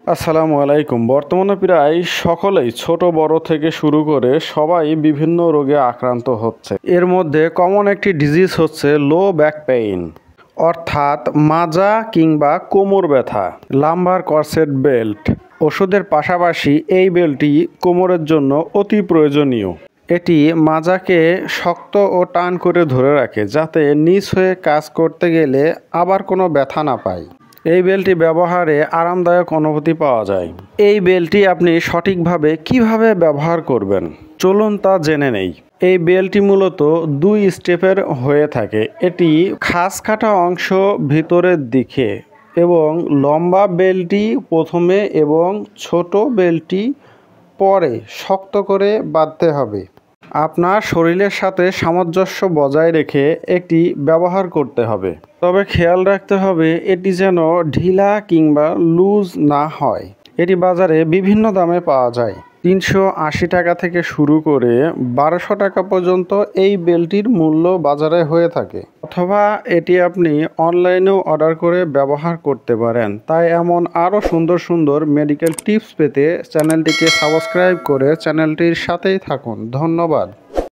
আসসালামু আলাইকুম। বর্তমানে প্রায় সকলেই ছোট বড় থেকে শুরু করে সবাই বিভিন্ন রোগে আক্রান্ত হচ্ছে। এর মধ্যে কমন একটি ডিজিজ হচ্ছে লো ব্যাক পেইন, অর্থাৎ মাজা কিংবা কোমর ব্যথা। লাম্বার কর্সেট বেল্ট ওষুধের পাশাপাশি এই বেল্টটি কোমরের জন্য অতি প্রয়োজনীয়। এটি মাজাকে শক্ত ও টান করে ধরে রাখে, যাতে নিচ হয়ে কাজ করতে গেলে আবার কোনো ব্যথা না পায়। এই বেল্টটি ব্যবহারে আরামদায়ক অনুভূতি পাওয়া যায়। এই বেল্টটি আপনি সঠিকভাবে কিভাবে ব্যবহার করবেন চলুন তা জেনে নেই। এই বেল্টটি মূলত 2 স্টেপের হয়ে থাকে। এটি খাস কাটা অংশ ভিতরের দিকে এবং লম্বা বেল্টটি প্রথমে এবং ছোট বেল্টটি পরে শক্ত করে বাঁধতে হবে। আপনার শরীরের সাথে সামঞ্জস্য বজায় রেখে একটি ব্যবহার করতে হবে। তবে খেয়াল রাখতে হবে এটি যেন ঢিলা কিংবা লুজ না হয়। এটি বাজারে বিভিন্ন দামে পাওয়া যায়। 380 টাকা থেকে শুরু করে 1200 টাকা পর্যন্ত এই বেল্টটির মূল্য বাজারে হয়ে থাকে। অথবা এটি আপনি অনলাইনেও অর্ডার করে ব্যবহার করতে পারেন। তাই এমন আরও সুন্দর সুন্দর মেডিকেল টিপস পেতে চ্যানেলটিকে সাবস্ক্রাইব করে চ্যানেলটির সাথেই থাকুন। ধন্যবাদ।